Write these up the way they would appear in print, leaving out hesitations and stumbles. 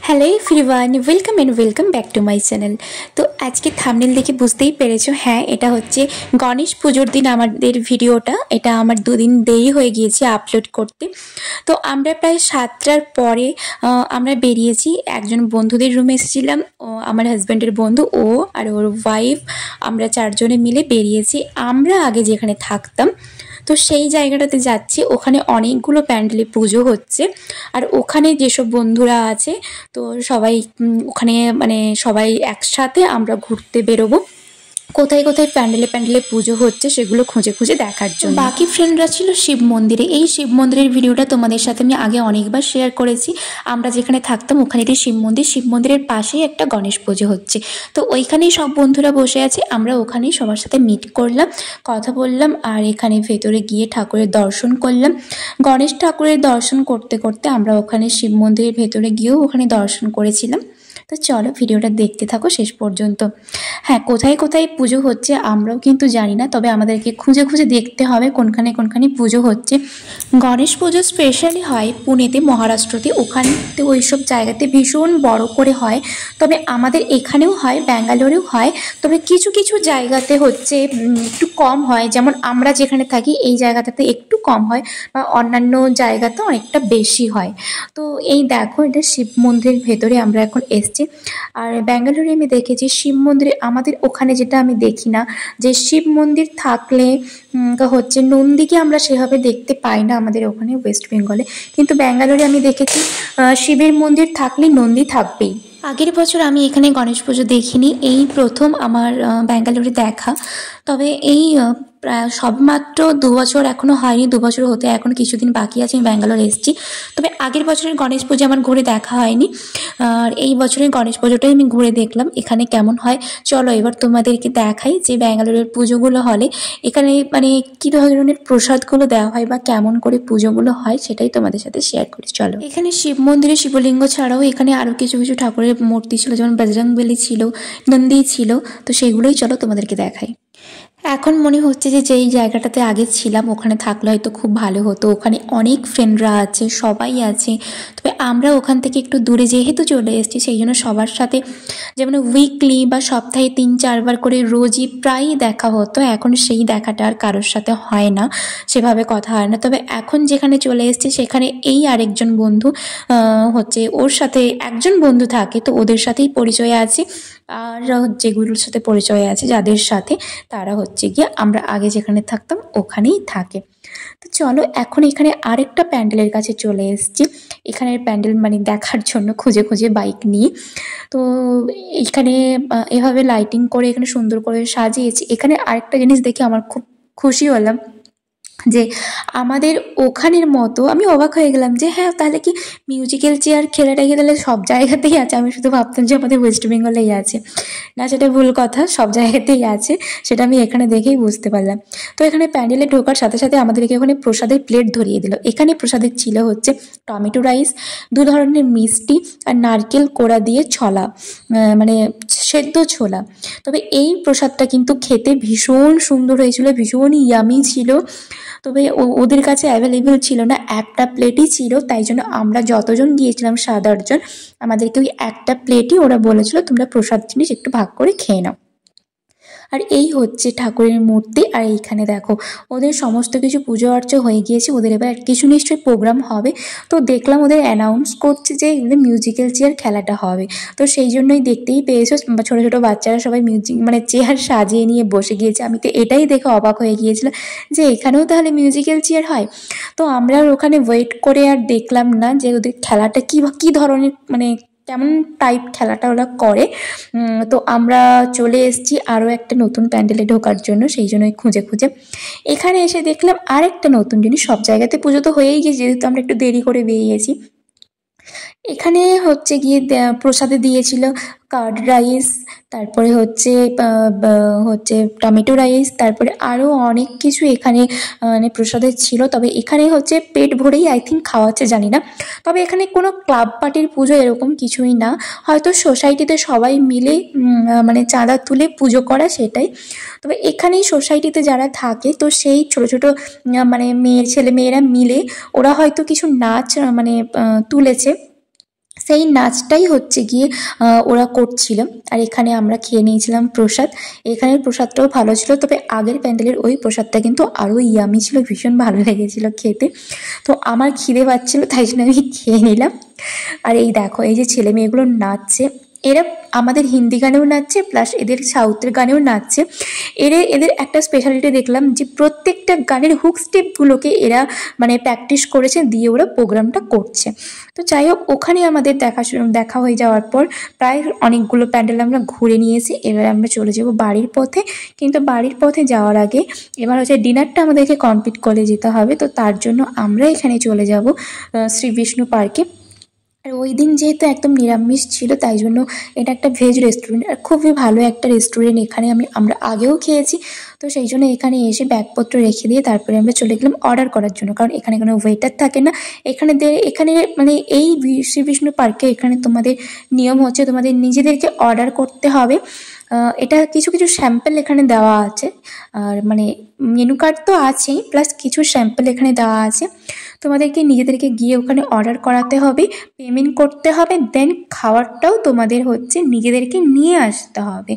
Hello everyone, welcome back to my channel. তো আজকে thumbnail দেখে বুঝতেই পেরেছো, হ্যাঁ এটা হচ্ছে গণেশ পুজোর দিন আমাদের ভিডিওটা। এটা আমার দুদিন দেরি হয়ে গিয়েছে আপলোড করতে। তো আমরা প্রায় 7টার পরে আমরা বেরিয়েছি, একজন বন্ধুদের রুমে এসেছিলাম, আমার হাজব্যান্ডের বন্ধু, ও আর ওর ওয়াইফ, আমরা 4জনে মিলে বেরিয়েছি। আমরা আগে যেখানে থাকতাম তো সেই জায়গাটাতে যাচ্ছি, ওখানে অনেকগুলো প্যান্ডেলে পুজো হচ্ছে। আর ওখানে যেসব বন্ধুরা আছে তো সবাই ওখানে সবাই একসাথে আমরা ঘুরতে বেরোবো, কোথায় কোথায় প্যান্ডেলে পুজো হচ্ছে সেগুলো খুঁজে খুঁজে দেখার জন্য। বাকি ফ্রেন্ডরা ছিল শিব মন্দিরে। এই শিব মন্দিরের ভিডিওটা তোমাদের সাথে আমি আগে অনেকবার শেয়ার করেছি। আমরা যেখানে থাকতাম ওখানে একটি শিব মন্দিরের পাশেই একটা গণেশ পুজো হচ্ছে। তো ওইখানেই সব বন্ধুরা বসে আছে, আমরা ওখানেই সবার সাথে মিট করলাম, কথা বললাম, আর এখানে ভেতরে গিয়ে ঠাকুরের দর্শন করলাম। গণেশ ঠাকুরের দর্শন করতে করতে আমরা ওখানে শিব মন্দিরের ভেতরে গিয়েও ওখানে দর্শন করেছিলাম। তো চলো ভিডিওটা দেখতে থাকো শেষ পর্যন্ত। হ্যাঁ, কোথায় কোথায় পুজো হচ্ছে আমরাও কিন্তু জানি না, তবে আমাদেরকে খুঁজে খুঁজে দেখতে হবে কোনখানে কোনখানে পুজো হচ্ছে। গণেশ পুজো স্পেশালি হয় পুনেতে, মহারাষ্ট্রতে, ওখানতে ওইসব জায়গাতে ভীষণ বড় করে হয়। তবে আমাদের এখানেও হয়, ব্যাঙ্গালোরেও হয়, তবে কিছু কিছু জায়গাতে হচ্ছে একটু কম হয়। যেমন আমরা যেখানে থাকি এই জায়গাটাতে একটু কম হয়, বা অন্যান্য জায়গাতে অনেকটা বেশি হয়। তো এই দেখো, এটা শিব মন্দিরের ভেতরে আমরা এখন এসছি। আর ব্যাঙ্গালোরে আমি দেখেছি শিব মন্দিরে, আমাদের ওখানে যেটা আমি দেখি না, যে শিব মন্দির থাকলে হচ্ছে নন্দীকে আমরা সেভাবে দেখতে পাই না আমাদের ওখানে ওয়েস্ট বেঙ্গলে, কিন্তু ব্যাঙ্গালোরে আমি দেখেছি শিবের মন্দির থাকলে নন্দী থাকবেই। আগের বছর আমি এখানে গণেশ পুজো দেখিনি, এই প্রথম আমার ব্যাঙ্গালোরে দেখা। তবে এই প্রায় সবেমাত্র 2 বছর, এখনও হয়নি, 2 বছর হতে এখন কিছুদিন বাকি আছে আমি ব্যাঙ্গালোর এসেছি। তবে আগের বছরের গণেশ পুজো আমার ঘুরে দেখা হয়নি, আর এই বছরের গণেশ পুজোটাই আমি ঘুরে দেখলাম এখানে কেমন হয়। চলো এবার তোমাদেরকে দেখাই যে ব্যাঙ্গালোরের পুজোগুলো হলে এখানে কী ধরনের প্রসাদগুলো দেওয়া হয় বা কেমন করে পুজোগুলো হয় সেটাই তোমাদের সাথে শেয়ার করি। চলো, এখানে শিব মন্দিরে শিবলিঙ্গ ছাড়াও এখানে আরও কিছু কিছু ঠাকুরের মূর্তি ছিল, যেমন বজরংবলী ছিল, নন্দী ছিল, তো সেইগুলোই চলো তোমাদেরকে দেখাই। এখন মনে হচ্ছে যে যেই জায়গাটাতে আগে ছিলাম ওখানে থাকলে হয়তো খুব ভালো হতো, ওখানে অনেক ফ্রেন্ডরা আছে, সবাই আছে। তবে আমরা ওখান থেকে একটু দূরে যেহেতু চলে এসেছি, সেই জন্য সবার সাথে যেমন উইকলি বা সপ্তাহে 3-4 বার করে রোজই প্রায়ই দেখা হতো। এখন সেই দেখাটা আর কারোর সাথে হয় না, সেভাবে কথা হয় না। তবে এখন যেখানে চলে এসেছি সেখানে এই আরেকজন বন্ধু হচ্ছে, ওর সাথে একজন বন্ধু থাকে, তো ওদের সাথেই পরিচয় আছে। আর যেগুলোর সাথে পরিচয় আছে যাদের সাথে, তারা হচ্ছে গিয়ে আমরা আগে যেখানে থাকতাম ওখানেই থাকে। তো চলো এখন এখানে আরেকটা প্যান্ডেলের কাছে চলে এসেছি, এখানের প্যান্ডেল দেখার জন্য খুঁজে খুঁজে বাইক নিয়ে। তো এখানে এভাবে লাইটিং করে এখানে সুন্দর করে সাজিয়েছি। এখানে আরেকটা জিনিস দেখে আমার খুব খুশি হলাম, যে আমাদের ওখানের মতো আমি অবাক হয়ে গেলাম যে হ্যাঁ তাহলে কি মিউজিক্যাল চেয়ার খেলাটা কি তাহলে সব জায়গাতেই আছে। আমি শুধু ভাবতাম যে আমাদের ওয়েস্ট বেঙ্গলেই আছে, না সেটা ভুল কথা, সব জায়গাতেই আছে, সেটা আমি এখানে দেখেই বুঝতে পারলাম। তো এখানে প্যান্ডেলে ঢোকার সাথে সাথে আমাদেরকে এখানে প্রসাদের প্লেট ধরিয়ে দিল। এখানে প্রসাদের ছিল হচ্ছে টমেটো রাইস, 2 ধরনের মিষ্টি, আর নারকেল কোড়া দিয়ে ছলা, সেদ্ধ ছোলা। তবে এই প্রসাদটা কিন্তু খেতে ভীষণ সুন্দর হয়েছিল, ভীষণ ইয়ামি ছিল। তবে ওদের কাছে অ্যাভেলেবেল ছিল না, একটা প্লেটই ছিল, তাই জন্য আমরা যতজন গিয়েছিলাম 7-8 জন, আমাদেরকে ওই একটা প্লেটই ওরা বলেছিল তোমরা প্রসাদ জিনিস একটু ভাগ করে খেয়ে নাও। আর এই হচ্ছে ঠাকুরের মূর্তি। আর এইখানে দেখো ওদের সমস্ত কিছু পুজো অর্চা হয়ে গিয়েছে, ওদের এবার কিছু নিশ্চয়ই প্রোগ্রাম হবে। তো দেখলাম ওদের অ্যানাউন্স করছে যে এগুলো মিউজিক্যাল চেয়ার খেলাটা হবে। তো সেই জন্যই দেখতেই পেয়েছো ছোটো ছোটো বাচ্চারা সবাই চেয়ার সাজিয়ে নিয়ে বসে গিয়েছে। আমি তো এটাই দেখে অবাক হয়ে গিয়েছিলাম যে এখানেও তাহলে মিউজিক্যাল চেয়ার হয়। তো আমরা ওখানে ওয়েট করে আর দেখলাম না যে ওদের খেলাটা কী ধরনের কেমন টাইপ খেলাটা ওরা করে। তো আমরা চলে এসেছি আরও একটা নতুন প্যান্ডেলে ঢোকার জন্য, সেই জন্যই খুঁজে খুঁজে এখানে এসে দেখলাম আরেকটা নতুন জিনিস। সব জায়গাতে পুজো তো হয়েই গিয়েছে, যেহেতু আমরা একটু দেরি করে বেরিয়েছি। এখানে হচ্ছে গিয়ে প্রসাদে দিয়েছিল কার্ড রাইস, তারপরে হচ্ছে টমেটো রাইস, তারপরে আরও অনেক কিছু এখানে প্রসাদে ছিল। তবে এখানে হচ্ছে পেট ভরেই আই থিঙ্ক খাওয়াচ্ছে, জানি না। তবে এখানে কোনো ক্লাব পার্টির পুজো এরকম কিছুই না, হয়তো সোসাইটিতে সবাই মিলে চাঁদা তুলে পুজো করা, সেটাই। তবে এখানেই সোসাইটিতে যারা থাকে, তো সেই ছোটো ছোটো ছেলে মেয়েরা মিলে ওরা হয়তো কিছু নাচ তুলেছে। সেই নাচটাই হচ্ছে গিয়ে ওরা করছিল। আর এখানে আমরা খেয়ে নিয়েছিলাম প্রসাদ। এখানের প্রসাদটাও ভালো ছিল, তবে আগের প্যান্ডেলের ওই প্রসাদটা কিন্তু আরও ইয়ামি ছিল, ভীষণ ভালো লেগেছিল খেতে। তো আমার খিদে পাচ্ছিল, তাই জন্য আমি খেয়ে নিলাম। আর এই দেখো, এই যে ছেলে মেয়েগুলো নাচছে, এরা আমাদের হিন্দি গানেও নাচছে, প্লাস এদের সাউথের গানেও নাচছে। এদের একটা স্পেশালিটি দেখলাম যে প্রত্যেকটা গানের হুক স্টেপগুলোকে এরা মানে প্র্যাকটিস করেছে, দিয়ে ওরা প্রোগ্রামটা করছে। তো যাই হোক, ওখানে আমাদের দেখা হয়ে যাওয়ার পর প্রায় অনেকগুলো প্যান্ডেল আমরা ঘুরে নিয়েছি। এবার আমরা চলে যাব বাড়ির পথে। কিন্তু বাড়ির পথে যাওয়ার আগে এবার হচ্ছে ডিনারটা আমাদেরকে কমপ্লিট করে যেতে হবে। তো তার জন্য আমরা এখানে চলে যাব শ্রী বিষ্ণু পার্কে। আর ওই দিন যেহেতু একদম নিরামিষ ছিল, তাই জন্য এটা একটা ভেজ রেস্টুরেন্ট, আর খুবই ভালো একটা রেস্টুরেন্ট। এখানে আমরা আগেও খেয়েছি। তো সেই জন্য এখানে এসে ব্যাগপত্র রেখে দিয়ে তারপরে আমরা চলে গেলাম অর্ডার করার জন্য, কারণ এখানে কোনো ওয়েটার থাকে না। এখানে মানে এই শ্রী বিষ্ণু পার্কে এখানে তোমাদের নিয়ম হচ্ছে তোমাদের নিজেদেরকে অর্ডার করতে হবে। এটা কিছু কিছু স্যাম্পল এখানে দেওয়া আছে, আর মানে মেনু কার্ড তো আছেই, প্লাস কিছু স্যাম্পল এখানে দেওয়া আছে। তোমাদেরকে নিজেদেরকে গিয়ে ওখানে অর্ডার করাতে হবে, পেমেন্ট করতে হবে, দেন খাবারটাও তোমাদের হচ্ছে নিজেদেরকে নিয়ে আসতে হবে।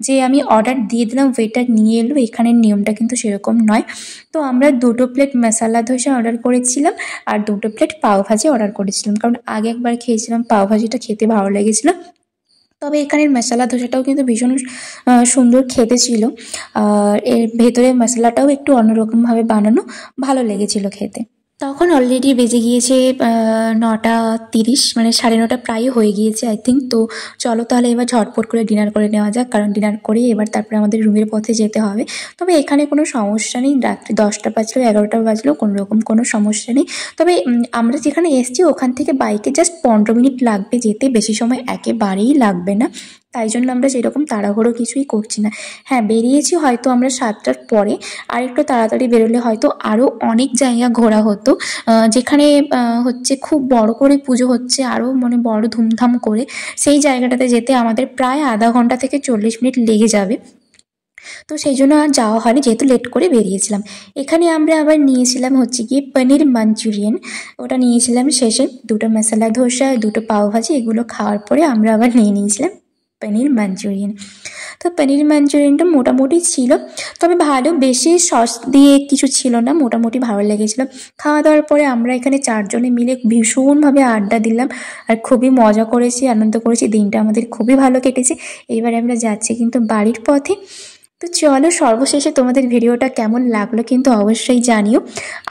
যে আমি অর্ডার দিয়ে দিলাম, ওয়েটার নিয়ে এলো, এখানের নিয়মটা কিন্তু সেরকম নয়। তো আমরা 2 প্লেট মশলা ধোসা অর্ডার করেছিলাম, আর 2 প্লেট পাওভাজি অর্ডার করেছিলাম, কারণ আগে একবার খেয়েছিলাম, পাওভাজিটা খেতে ভালো লেগেছিলো। তবে এখানের মশলা ধোসাটাও কিন্তু ভীষণ সুন্দর খেতে ছিল, আর এর ভেতরে মশলাটাও একটু অন্যরকমভাবে বানানো, ভালো লেগেছিল খেতে। তখন অলরেডি বেজে গিয়েছে 9:30, মানে 9:30 প্রায় হয়ে গিয়েছে আই থিঙ্ক। তো চলো তাহলে এবার ঝটপট করে ডিনার করে নেওয়া যাক, কারণ ডিনার করে এবার তারপরে আমাদের রুমের পথে যেতে হবে। তবে এখানে কোনো সমস্যা নেই, রাত্রি 10টা বাজলেও 11টা বাজলেও কোনো রকম কোনো সমস্যা নেই। তবে আমরা যেখানে এসেছি ওখান থেকে বাইকে জাস্ট 15 মিনিট লাগবে যেতে, বেশি সময় একেবারেই লাগবে না। তাই জন্য আমরা সেরকম তাড়াহুড়ো কিছুই করছি না। হ্যাঁ, বেরিয়েছি হয়তো আমরা 7টার পরে, আর একটু তাড়াতাড়ি বেরোলে হয়তো আরও অনেক জায়গা ঘোরা হতো, যেখানে হচ্ছে খুব বড় করে পুজো হচ্ছে, আরও মানে বড় ধুমধাম করে। সেই জায়গাটাতে যেতে আমাদের প্রায় আধা ঘন্টা থেকে 40 মিনিট লেগে যাবে। তো সেই জন্য আর যাওয়া হয়নি, যেহেতু লেট করে বেরিয়েছিলাম। এখানে আমরা আবার নিয়েছিলাম হচ্ছে গিয়ে পনির মাঞ্চুরিয়ান, ওটা নিয়েছিলাম শেষে। 2টো মশলা ধোসা, 2টো পাওভাজি, এগুলো খাওয়ার পরে আমরা আবার নিয়েছিলাম পনির মাঞ্চুরিয়ান। তো পনির মাঞ্চুরিয়ানটা মোটামুটি ছিল, তবে ভালো, বেশি সস দিয়ে কিছু ছিল না, মোটামুটি ভালো লেগেছিল। খাওয়া দাওয়ার পরে আমরা এখানে 4 জনে মিলে ভীষণভাবে আড্ডা দিলাম, আর খুবই মজা করেছি, আনন্দ করেছি, দিনটা আমাদের খুবই ভালো কেটেছে। এবারে আমরা যাচ্ছি কিন্তু বাড়ির পথে। তো চলো, সর্বশেষে তোমাদের ভিডিওটা কেমন লাগলো কিন্তু অবশ্যই জানিও।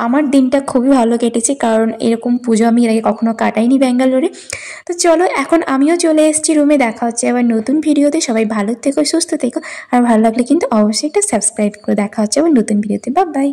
আমার দিনটা খুবই ভালো কেটেছে, কারণ এরকম পুজো আমি এর আগে কখনো কাটাইনি ব্যাঙ্গালোরে। তো চলো, এখন আমিও চলে এসেছি রুমে। দেখা হচ্ছে আবার নতুন ভিডিওতে। সবাই ভালো থেকো, সুস্থ থেকো, আর ভালো লাগলে কিন্তু অবশ্যই একটা সাবস্ক্রাইব করে। দেখা হচ্ছে আবার নতুন ভিডিওতে। Bye bye.